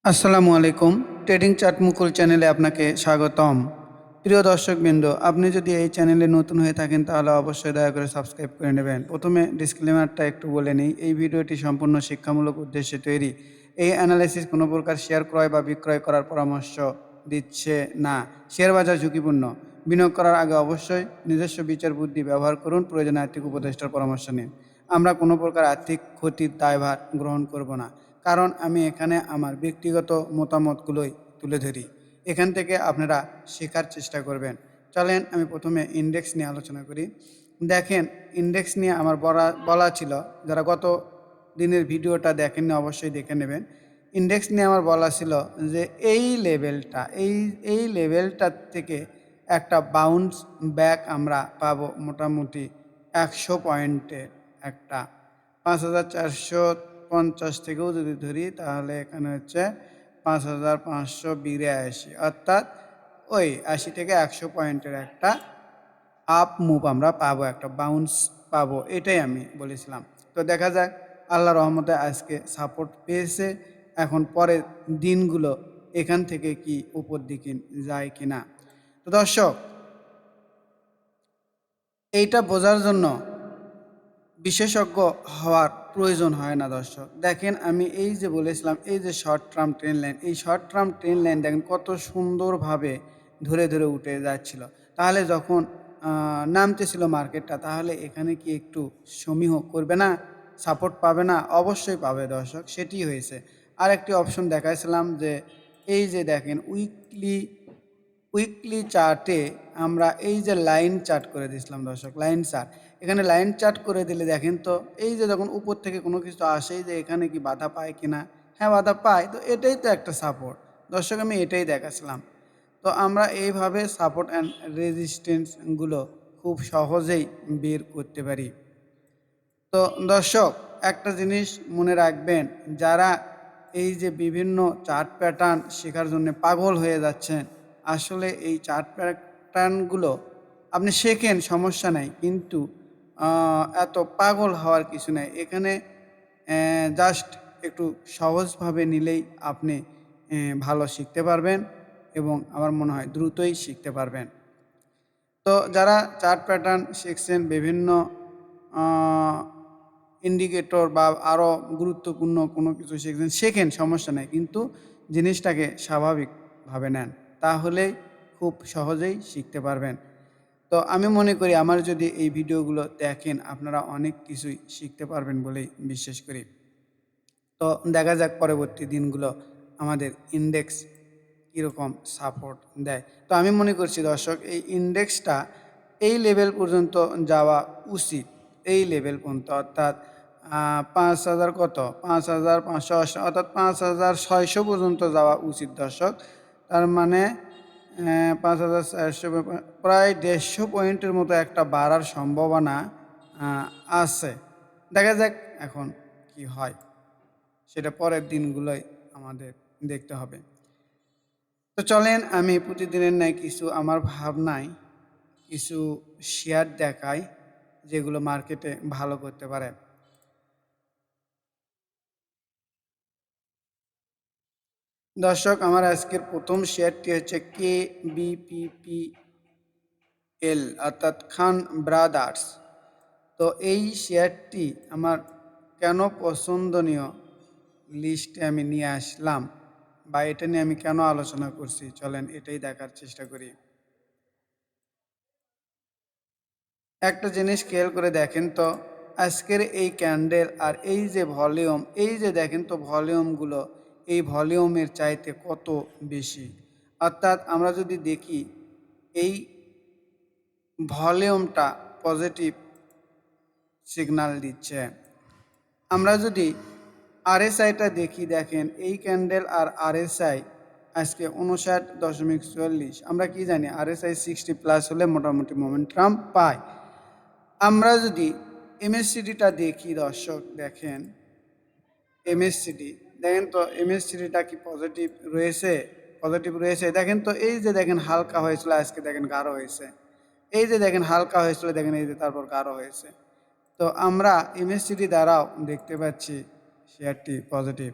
আসসালামু আলাইকুম। Trading chart মুকুল চ্যানেলে আপনাকে স্বাগতম। প্রিয় দর্শকবৃন্দ, আপনি যদি এই চ্যানেলে নতুন হয়ে থাকেন তাহলে অবশ্যই দয়া করে সাবস্ক্রাইব করে নেবেন। প্রথমে ডিসক্লেমারটা একটু বলে নিই। এই ভিডিওটি সম্পূর্ণ শিক্ষামূলক উদ্দেশ্যে তৈরি। এই অ্যানালাইসিস কোনো প্রকার শেয়ার ক্রয় বা বিক্রয় করার পরামর্শ দিচ্ছে না। শেয়ার বাজার ঝুঁকিপূর্ণ। বিনিয়োগ করার আগে অবশ্যই নিজস্ব বিচার বুদ্ধি ব্যবহার করুন। প্রয়োজনে আর্থিক উপদেষ্টার পরামর্শ নিন। আমরা কোনো প্রকার আর্থিক ক্ষতির দায়ভার গ্রহণ করব না। কারণ আমি এখানে আমার ব্যক্তিগত মতামতগুলোই তুলে ধরি। এখান থেকে আপনারা শেখার চেষ্টা করবেন। চলেন আমি প্রথমে ইন্ডেক্স নিয়ে আলোচনা করি। দেখেন, ইন্ডেক্স নিয়ে আমার বলা ছিল, যারা গত দিনের ভিডিওটা দেখেননি অবশ্যই দেখে নেবেন। ইন্ডেক্স নিয়ে আমার বলা ছিল যে এই লেভেলটা এই লেভেলটার থেকে একটা বাউন্স ব্যাক আমরা পাবো মোটামুটি ১০০ পয়েন্টের একটা ৫,৪৫০ থেকেও যদি ধরি তাহলে এখানে হচ্ছে ৫,৫৮২, অর্থাৎ ওই ৮০ থেকে ১০০ পয়েন্টের একটা আপ মুভ আমরা পাবো, একটা বাউন্স পাবো, এটাই আমি বলেছিলাম। তো দেখা যাক, আল্লাহর রহমতে আজকে সাপোর্ট পেয়েছে। এখন পরের দিনগুলো এখান থেকে কি উপর দিকে যায় কিনা। তো দর্শক, এইটা বোঝার জন্য বিশেষজ্ঞ হওয়ার প্রয়োজন হয় না দর্শক। দেখেন, আমি এই যে বলেছিলাম, এই যে শর্ট টার্ম ট্রেন লাইন, এই শর্ট টার্ম ট্রেন লাইন দেখেন কত সুন্দরভাবে ধরে ধরে উঠে যাচ্ছিল। তাহলে যখন নামতেছিল মার্কেটটা, তাহলে এখানে কি একটু সমীহ করবে না? সাপোর্ট পাবে না? অবশ্যই পাবে দর্শক, সেটি হয়েছে। আর একটি অপশন দেখাইছিলাম যে এই যে দেখেন উইকলি চার্টে আমরা এই যে লাইন চার্ট করে দিয়েছিলাম দর্শক, লাইন চার্ট। এখানে লাইন চার্ট করে দিলে দেখেন তো, এই যে যখন উপর থেকে কোনো কিছু আসে, যে এখানে কি বাধা পায় কিনা? হ্যাঁ, বাধা পায়। তো এটাই তো একটা সাপোর্ট দর্শক, আমি এটাই দেখাচ্ছিলাম। তো আমরা এইভাবে সাপোর্ট অ্যান্ড রেজিস্ট্যান্সগুলো খুব সহজেই বের করতে পারি। তো দর্শক, একটা জিনিস মনে রাখবেন, যারা এই যে বিভিন্ন চার্ট প্যাটার্ন শেখার জন্য পাগল হয়ে যাচ্ছেন, আসলে এই চার্ট প্যাটার্নগুলো আপনি শেখেন, সমস্যা নাই, কিন্তু এত পাগল হওয়ার কিছু নাই এখানে। জাস্ট একটু সহজভাবে নিলেই আপনি ভালো শিখতে পারবেন, এবং আমার মনে হয় দ্রুতই শিখতে পারবেন। তো যারা চার্ট প্যাটার্ন শিখছেন, বিভিন্ন ইন্ডিকেটর বা আরও গুরুত্বপূর্ণ কোনো কিছু শিখছেন, শেখেন, সমস্যা নেই, কিন্তু জিনিসটাকে স্বাভাবিকভাবে নেন, তাহলেই খুব সহজেই শিখতে পারবেন। তো আমি মনে করি আমার যদি এই ভিডিওগুলো দেখেন, আপনারা অনেক কিছুই শিখতে পারবেন বলেই বিশ্বাস করি। তো দেখা যাক পরবর্তী দিনগুলো আমাদের ইন্ডেক্স কীরকম সাপোর্ট দেয়। তো আমি মনে করছি দর্শক, এই ইন্ডেক্সটা এই লেভেল পর্যন্ত যাওয়া উচিত, এই লেভেল পর্যন্ত, অর্থাৎ ৫,০০০ কত, ৫,৫৮০, অর্থাৎ ৫,৬০০ পর্যন্ত যাওয়া উচিত দর্শক। তার মানে ৫,৪০০, প্রায় ১৫০ পয়েন্টের মতো একটা বাড়ার সম্ভাবনা আছে। দেখা যাক এখন কি হয়, সেটা পরের দিনগুলোই আমাদের দেখতে হবে। তো চলেন আমি প্রতিদিনের ন্যায় কিছু আমার ভাবনায় কিছু শেয়ার দেখাই, যেগুলো মার্কেটে ভালো করতে পারে। দর্শক, আমার আজকের প্রথম শেয়ারটি হচ্ছে KBPPL, অর্থাৎ খান ব্রাদার্স। তো এই শেয়ারটি আমার কেন পছন্দনীয় লিস্টে আমি নিয়ে আসলাম, বা এটা নিয়ে আমি কেন আলোচনা করছি, চলেন এটাই দেখার চেষ্টা করি। একটা জিনিস খেয়াল করে দেখেন তো, আজকের এই ক্যান্ডেল আর এই যে ভলিউম, এই যে দেখেন তো ভলিউমগুলো, এই ভলিউমের চাইতে কত বেশি। অর্থাৎ আমরা যদি দেখি, এই ভলিউমটা পজিটিভ সিগন্যাল দিচ্ছে। আমরা যদি আরএসআইটা দেখি, দেখেন এই ক্যান্ডেল আর আরএসআই আজকে 59.44। আমরা কি জানি, আরএসআই 60+ হলে মোটামুটি মোমেন্টাম পায়। আমরা যদি এমএসসিডিটা দেখি দর্শক, দেখেন এমএসসিডি, দেখেন তো এমএসসিডিটা কি পজিটিভ রয়েছে? পজিটিভ রয়েছে। দেখেন তো, এই যে দেখেন হালকা হয়েছিল, আজকে দেখেন গাঢ় হয়েছে। এই যে দেখেন হালকা হয়েছিল, দেখেন এই যে তারপর গাঢ় হয়েছে। তো আমরা এমএসসিডি দ্বারাও দেখতে পাচ্ছি শেয়ারটি পজিটিভ।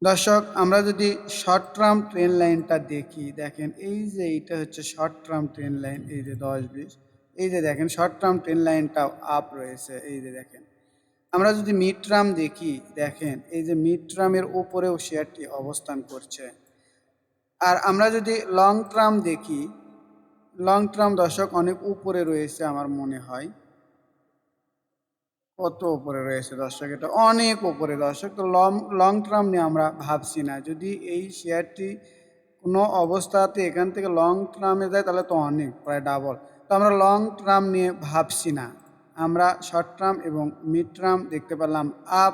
দর্শক, আমরা যদি শর্ট টার্ম ট্রেন লাইনটা দেখি, দেখেন এই যে এইটা হচ্ছে শর্ট টার্ম ট্রেন লাইন, এই যে 10-20, এই যে দেখেন শর্ট টার্ম ট্রেন লাইনটাও আপ রয়েছে, এই যে দেখেন। আমরা যদি মিড টার্ম দেখি, দেখেন এই যে মিড টার্মের উপরেও শেয়ারটি অবস্থান করছে। আর আমরা যদি লং টার্ম দেখি, লং টার্ম দর্শক অনেক উপরে রয়েছে আমার মনে হয়। কত উপরে রয়েছে দর্শক? এটা অনেক উপরে দর্শক। তো লং লং টার্ম নিয়ে আমরা ভাবছি না। যদি এই শেয়ারটি কোনো অবস্থাতে এখান থেকে লং টার্মে যায় তাহলে তো অনেক, প্রায় ডাবল। তো আমরা লং টার্ম নিয়ে ভাবছি না। আমরা শর্ট টার্ম এবং মিড টার্ম দেখতে পেলাম আপ।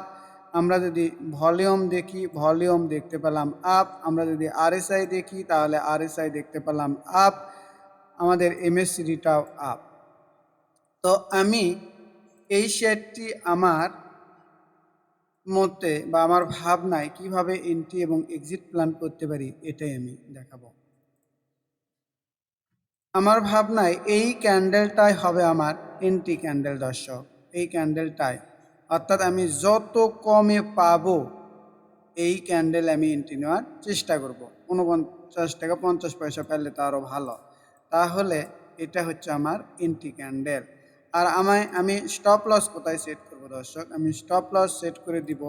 আমরা যদি ভলিউম দেখি, ভলিউম দেখতে পেলাম আপ। আমরা যদি আরএসআই দেখি তাহলে আরএসআই দেখতে পেলাম আপ। আমাদের এমএসসিডিটাও আপ। তো আমি এই শেয়ারটি আমার মতে বা আমার ভাবনায় কিভাবে এন্ট্রি এবং এক্সিট প্ল্যান করতে পারি, এটাই আমি দেখাবো। আমার ভাবনায় এই ক্যান্ডেলটাই হবে আমার এন্ট্রি ক্যান্ডেল দর্শক। এই ক্যান্ডেলটাই, অর্থাৎ আমি যত কমে পাবো এই ক্যান্ডেল আমি এন্ট্রি নেওয়ার চেষ্টা করব। 49 টাকা 50 পয়সা পেলে তো আরও ভালো। তাহলে এটা হচ্ছে আমার এন্ট্রি ক্যান্ডেল। আর আমি স্টপ লস কোথায় সেট করব দর্শক? আমি স্টপ লস সেট করে দিব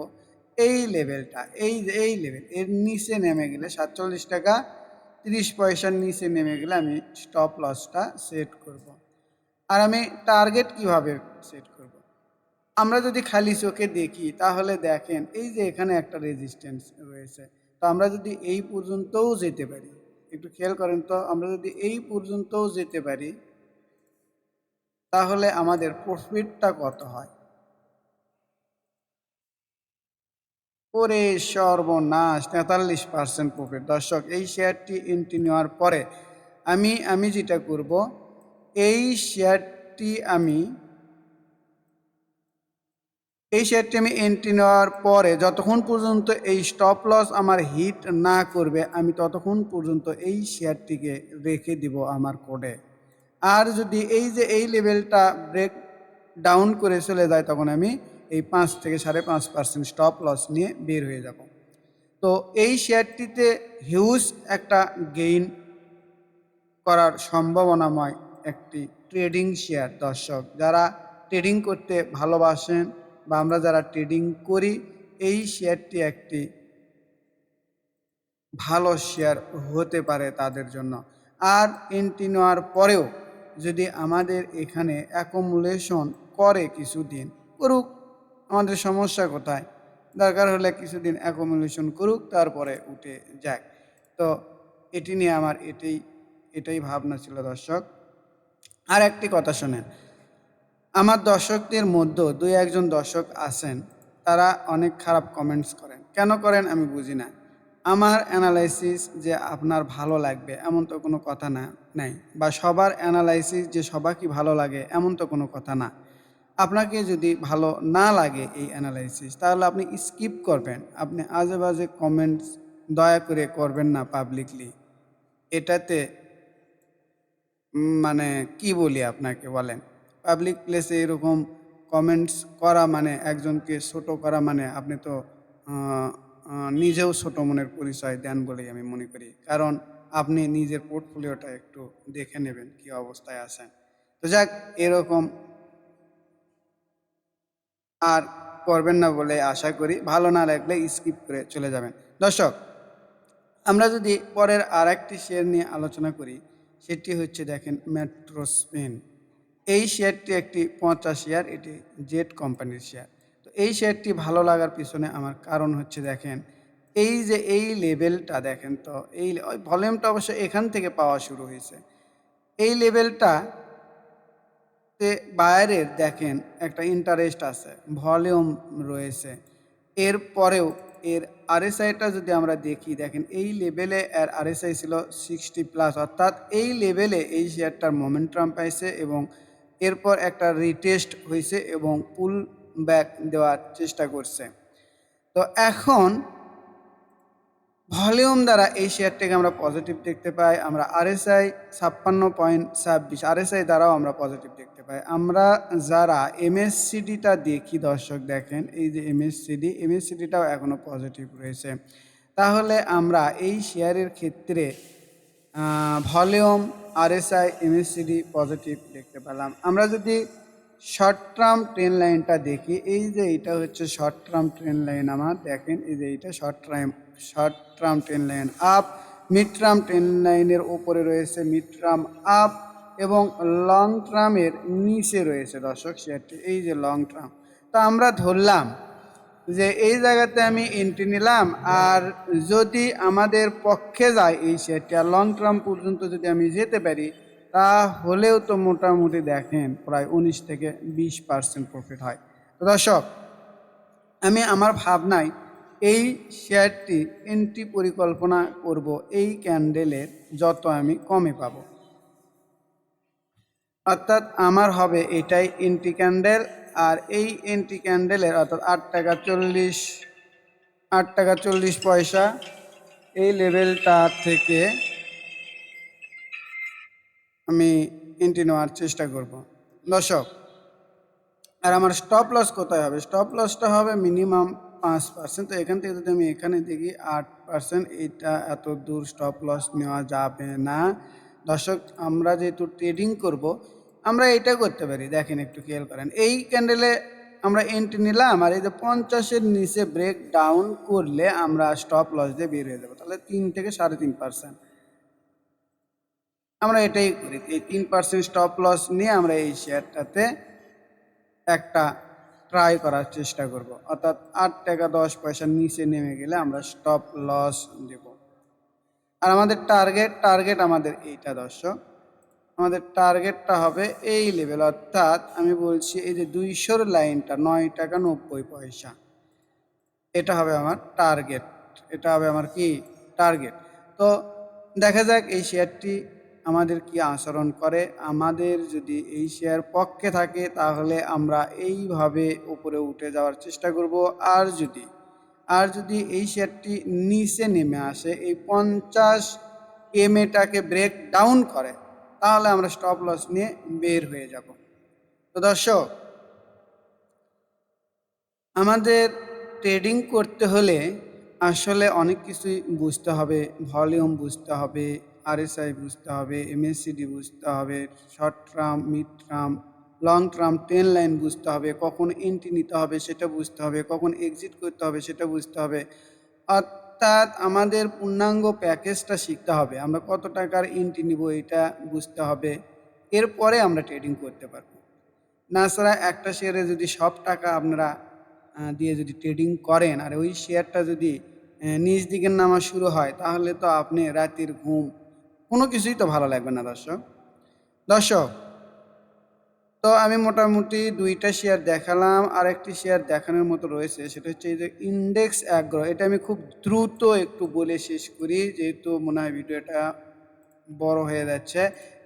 এই লেভেলটা, এই লেভেল এর নিচে নেমে গেলে 47 টাকা 30 পয়সার নিচে নেমে গেলে আমি স্টপ লসটা সেট করব। আর আমি টার্গেট কিভাবে সেট করব? আমরা যদি খালি চোখে দেখি তাহলে দেখেন এই যে এখানে একটা রেজিস্ট্যান্স রয়েছে। তো আমরা যদি এই পর্যন্তও যেতে পারি, একটু খেয়াল করেন তো, আমরা যদি এই পর্যন্তও যেতে পারি তাহলে আমাদের প্রফিটটা কত হয়? ওরে সর্বনাশ, 43% প্রফিট দর্শক। এই শেয়ারটি এন্ট্রি নেওয়ার পরে আমি যেটা করব, এই শেয়ারটি আমি আমি এন্ট্রি নেওয়ার পরে যতক্ষণ পর্যন্ত এই স্টপ লস আমার হিট না করবে আমি ততক্ষণ পর্যন্ত এই শেয়ারটিকে রেখে দিব আমার কোডে। আর যদি এই যে এই লেভেলটা ব্রেক ডাউন করে চলে যায় তখন আমি এই 5 থেকে 5.5% স্টপ লস নিয়ে বের হয়ে যাব। তো এই শেয়ারটিতে হিউজ একটা গেইন করার সম্ভাবনাময় একটি ট্রেডিং শেয়ার দর্শক। যারা ট্রেডিং করতে ভালোবাসেন বা আমরা যারা ট্রেডিং করি, এই শেয়ারটি একটি ভালো শেয়ার হতে পারে তাদের জন্য। আর এন্ট্রি নেওয়ার পরেও যদি আমাদের এখানে অ্যাকুমুলেশন করে কিছুদিন, করুক, আমাদের সমস্যা কোথায়? দরকার হলে কিছুদিন অ্যাকুমুলেশন করুক, তারপরে উঠে যাক। তো এটি নিয়ে আমার এটাই ভাবনা ছিল দর্শক। আর একটি কথা শোনেন, আমার দর্শকদের মধ্যে 2-1 জন দর্শক আছেন, তারা অনেক খারাপ কমেন্টস করেন। কেন করেন আমি বুঝি না। আমার অ্যানালাইসিস যে আপনার ভালো লাগবে এমন তো কোনো কথা নাই, বা সবার অ্যানালাইসিস যে সবাইকে ভালো লাগে এমন তো কোনো কথা না। আপনাকে যদি ভালো না লাগে এই অ্যানালাইসিস তাহলে আপনি স্কিপ করবেন। আপনি আজে বাজে কমেন্টস দয়া করে করবেন না পাবলিকলি। এটাতে মানে কি বলি আপনাকে বলেন? পাবলিক প্লেসে এরকম কমেন্টস করা মানে একজনকে ছোট করা, মানে আপনি তো আ আ নিজেও ছোট মনের পরিচয় দেন বলেই আমি মনে করি। কারণ আপনি নিজের পোর্টফোলিওটা একটু দেখে নেবেন কি অবস্থায় আছেন। তো যাক, এরকম আর করবেন না বলে আশা করি। ভালো না লাগলে স্কিপ করে চলে যাবেন। দর্শক, আমরা যদি পরের আরেকটি শেয়ার নিয়ে আলোচনা করি, সেটি হচ্ছে দেখেন মেট্রো স্পেন। এই শেয়ারটি একটি 50 শেয়ার, এটি জেট কোম্পানির শেয়ার। তো এই শেয়ারটি ভালো লাগার পিছনে আমার কারণ হচ্ছে দেখেন, এই যে এই লেভেলটা দেখেন তো, ওই ভলিউমটা অবশ্য এখান থেকে পাওয়া শুরু হয়েছে। এই লেভেলটা তে বাইরের দেখেন একটা ইন্টারেস্ট আছে, ভলিউম রয়েছে। এরপরেও এর আরএসআইটা যদি আমরা দেখি, দেখেন এই লেভেলে এর আরএসআই ছিল 60+, অর্থাৎ এই লেভেলে এই শেয়ারটার মোমেন্টাম পাইছে এবং এরপর একটা রিটেস্ট হয়েছে এবং পুল ব্যাক দেওয়ার চেষ্টা করছে। তো এখন ভলিউম দ্বারা এই শেয়ারটিকে আমরা পজিটিভ দেখতে পাই। আমরা আরএসআই 56.26 আরএসআই দ্বারাও আমরা পজিটিভ দেখতে পাই। আমরা যারা এমএসসিডিটা দেখি দর্শক দেখেন এই যে এমএসসিডিটাও এখনও পজিটিভ রয়েছে। তাহলে আমরা এই শেয়ারের ক্ষেত্রে ভলিউম, আরএসআই, এমএসসিডি পজিটিভ দেখতে পেলাম। আমরা যদি শর্ট টার্ম ট্রেন লাইনটা দেখি, এই যে এইটা হচ্ছে শর্ট টার্ম ট্রেন লাইন আমার দেখেন, এই যে এইটা short term train line up, mid term train লাইনের উপরে রয়েছে মিড টার্ম আপ এবং লং টার্মের নিচে রয়েছে দর্শক শেয়ারটি, এই যে লং টার্ম। তো আমরা ধরলাম যে এই জায়গাতে আমি এন্ট্রি নিলাম, আর যদি আমাদের পক্ষে যায় এই শেয়ারটি আর লং টার্ম পর্যন্ত যদি আমি যেতে পারি তাহলেও তো মোটামুটি দেখেন প্রায় 19 থেকে 20% প্রফিট হয়। তো দর্শক আমি আমার ভাবনায় এই শেয়ারটি এন্ট্রি পরিকল্পনা করব এই ক্যান্ডেলের যত আমি কমে পাবো, অর্থাৎ আমার হবে এটাই এন্ট্রি ক্যান্ডেল। আর এই এন্ট্রি ক্যান্ডেলের অর্থাৎ 8 টাকা 40 পয়সা এই লেভেলটা থেকে আমি এন্ট্রি নেওয়ার চেষ্টা করব দর্শক। আর আমার স্টপ লস কোথায় হবে? স্টপ লসটা হবে মিনিমাম 5%। তো এখান থেকে যদি আমি এখানে দেখি 8%, এটা এত দূর স্টপ লস নেওয়া যাবে না দর্শক। আমরা যেহেতু ট্রেডিং করব আমরা এটা করতে পারি, দেখেন একটু খেয়াল করেন, এই ক্যান্ডেলে আমরা এন্ট্রি নিলাম আর এই যে 50-এর নিচে ব্রেক ডাউন করলে আমরা স্টপ লস দিয়ে বের হয়ে যাবো, তাহলে 3 থেকে 3.5%। আমরা এটাই করি, এই 3% স্টপ লস নিয়ে আমরা এই শেয়ারটাতে একটা ট্রাই করার চেষ্টা করব, অর্থাৎ 8 টাকা 10 পয়সার নিচে নেমে গেলে আমরা স্টপ লস দেব। আর আমাদের টার্গেট আমাদের এইটা দর্শক, আমাদের টার্গেটটা হবে এই লেভেল, অর্থাৎ আমি বলছি এই যে 200-র লাইনটা 9 টাকা 90 পয়সা, এটা হবে আমার টার্গেট, এটা হবে আমার কি টার্গেট। তো দেখা যাক এই শেয়ারটি আমাদের কি আচরণ করে। আমাদের যদি এই শেয়ার পক্ষে থাকে তাহলে আমরা এইভাবে উপরে উঠে যাওয়ার চেষ্টা করব। আর যদি এই শেয়ারটি নিচে নেমে আসে, এই 50 এমএটাকে ব্রেক ডাউন করে, তাহলে আমরা স্টপ লস নিয়ে বের হয়ে যাব। তো দর্শক আমাদের ট্রেডিং করতে হলে আসলে অনেক কিছুই বুঝতে হবে, ভলিউম বুঝতে হবে, আরএসআই বুঝতে হবে, এমএসসিডি বুঝতে হবে, short term, mid term, long term train line বুঝতে হবে, কখন এন্ট্রি নিতে হবে সেটা বুঝতে হবে, কখন এক্সিট করতে হবে সেটা বুঝতে হবে। অর্থাৎ আমাদের পূর্ণাঙ্গ প্যাকেজটা শিখতে হবে, আমরা কত টাকার এন্ট্রি নিব এটা বুঝতে হবে, এরপরে আমরা ট্রেডিং করতে পারবো। না ছাড়া একটা শেয়ারে যদি সব টাকা আপনারা দিয়ে যদি ট্রেডিং করেন আর ওই শেয়ারটা যদি নিচ দিকের নামা শুরু হয় তাহলে তো আপনি রাতের ঘুম কোনো কিছুই তো ভালো লাগবে না দর্শক। তো আমি মোটামুটি 2টা শেয়ার দেখালাম, আর একটি শেয়ার দেখানোর মতো রয়েছে, সেটা হচ্ছে এই যে ইন্ডেক্স অ্যাগ্রো। এটা আমি খুব দ্রুত একটু বলে শেষ করি যেহেতু মনে হয় ভিডিওটা বড় হয়ে যাচ্ছে।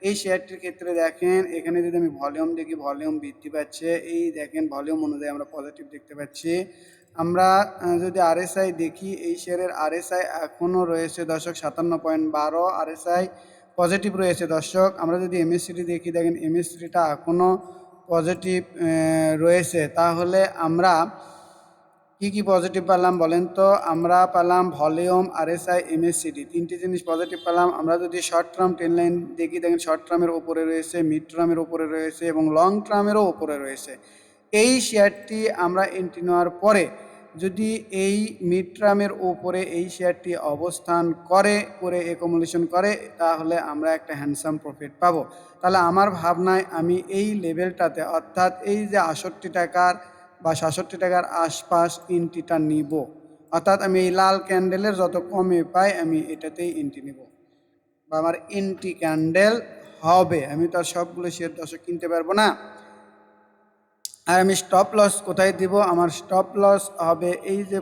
এই শেয়ারটির ক্ষেত্রে দেখেন এখানে যদি আমি ভলিউম দেখি, ভলিউম বৃদ্ধি পাচ্ছে, এই দেখেন ভলিউম অনুযায়ী আমরা পজিটিভ দেখতে পাচ্ছি। আমরা যদি আরএসআই দেখি, এই শেয়ারের আরএসআই এখনও রয়েছে দর্শক 57.12 আরএসআই পজিটিভ রয়েছে দর্শক। আমরা যদি এমএসসিডি দেখি, দেখেন এমএসসিডিটা এখনও পজিটিভ রয়েছে। তাহলে আমরা কি পজিটিভ পেলাম বলেন তো? আমরা পেলাম ভলিউম, আরএসআই, এমএসসিডি, 3টি জিনিস পজিটিভ পেলাম। আমরা যদি শর্ট টার্ম ট্রেন লাইন দেখি, দেখেন শর্ট টার্মের ওপরে রয়েছে, মিড টার্মের ওপরে রয়েছে এবং লং টার্মেরও ওপরে রয়েছে। এই শেয়ারটি আমরা এন্ট্রি নেওয়ার পরে যদি এই মিড টার্মের ওপরে এই শেয়ারটি অবস্থান করে অ্যাকুমুলেশন করে তাহলে আমরা একটা হ্যান্ডসাম প্রফিট পাবো। তাহলে আমার ভাবনায় আমি এই লেভেলটাতে, অর্থাৎ এই যে 68 টাকার বা 67 টাকার আশপাশ এন্ট্রিটা নিব, অর্থাৎ আমি এই লাল ক্যান্ডেলের যত কমে পাই আমি এটাতেই এন্ট্রি নিব বা আমার এন্ট্রি ক্যান্ডেল হবে। আমি তো আর সবগুলো শেয়ার দর্শক কিনতে পারবো না। আর আমি স্টপ লস কোথায় দিব? আমার স্টপ লস হবে এই যে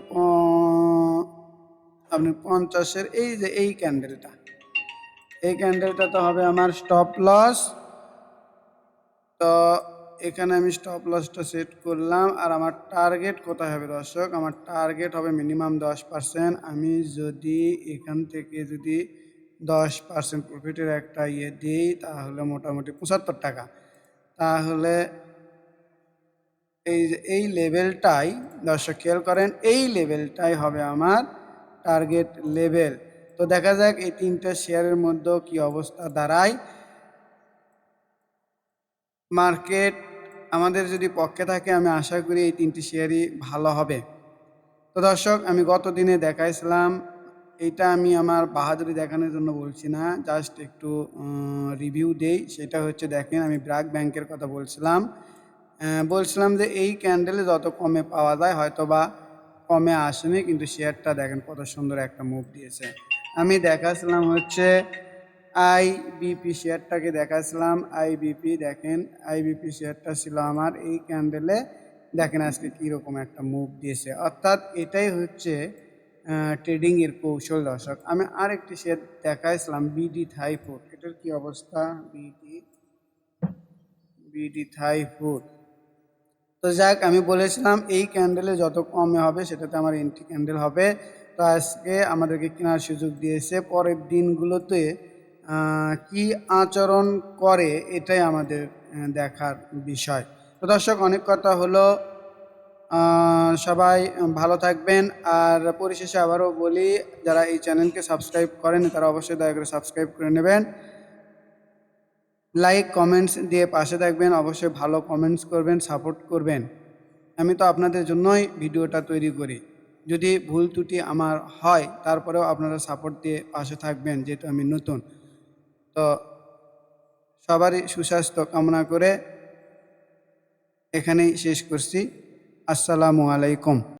আপনি 50-এর এই যে এই ক্যান্ডেলটা, এই ক্যান্ডেলটা তো হবে আমার স্টপ লস। তো এখানে আমি স্টপ লসটা সেট করলাম। আর আমার টার্গেট কোথায় হবে দর্শক? আমার টার্গেট হবে মিনিমাম 10%। আমি যদি এখান থেকে যদি 10% প্রফিটের একটা দিই তাহলে মোটামুটি 75 টাকা। তাহলে এই যে এই লেভেলটাই দর্শক খেয়াল করেন, এই লেভেলটাই হবে আমার টার্গেট লেভেল। তো দেখা যাক এই 3টা শেয়ারের মধ্যেও কি অবস্থা দাঁড়ায়। মার্কেট আমাদের যদি পক্ষে থাকে আমি আশা করি এই 3টি শেয়ারই ভালো হবে। তো দর্শক আমি গত দিনে দেখাইছিলাম, এইটা আমি আমার বাহাদুরি দেখানোর জন্য বলছি না, জাস্ট একটু রিভিউ দেই। সেটা হচ্ছে দেখেন আমি ব্র্যাক ব্যাংকের কথা বলছিলাম যে এই ক্যান্ডেলে যত কমে পাওয়া যায় হয়তো বা কমে আসেনি, কিন্তু শেয়ারটা দেখেন কত সুন্দর একটা মুভ দিয়েছে। আমি দেখাছিলাম হচ্ছে আইবিপি শেয়ারটাকে দেখাছিলাম। আইবিপি দেখেন, আইবিপি শেয়ারটা ছিল আমার এই ক্যান্ডেলে, দেখেন আজকে কীরকম একটা মুভ দিয়েছে। অর্থাৎ এটাই হচ্ছে ট্রেডিংয়ের কৌশল দর্শক। আমি আরেকটি শেয়ার দেখাইছিলাম বিডি থাইফুড, এটার কি অবস্থা? বিডি থাইফুড, তো যাক আমি বলেছিলাম এই ক্যান্ডেলে যত কমে হবে সেটাতে আমার এন্ট্রি ক্যান্ডেল হবে। তো আজকে আমাদেরকে কেনার সুযোগ দিয়েছে। পরের দিনগুলোতে কি আচরণ করে এটাই আমাদের দেখার বিষয়। তো দর্শক অনেক কথা হলো, সবাই ভালো থাকবেন। আর পরিশেষে আবারও বলি, যারা এই চ্যানেলকে সাবস্ক্রাইব করেন তারা অবশ্যই দয়া করে সাবস্ক্রাইব করে নেবেন। লাইক কমেন্টস দিয়ে পাশে থাকবেন, অবশ্যই ভালো কমেন্টস করবেন, সাপোর্ট করবেন। আমি তো আপনাদের জন্যই ভিডিওটা তৈরি করি। যদি ভুল ত্রুটি আমার হয় তারপরেও আপনারা সাপোর্ট দিয়ে পাশে থাকবেন, যেহেতু আমি নতুন। তো সবারই সুস্বাস্থ্য কামনা করে এখানেই শেষ করছি। আসসালামু আলাইকুম।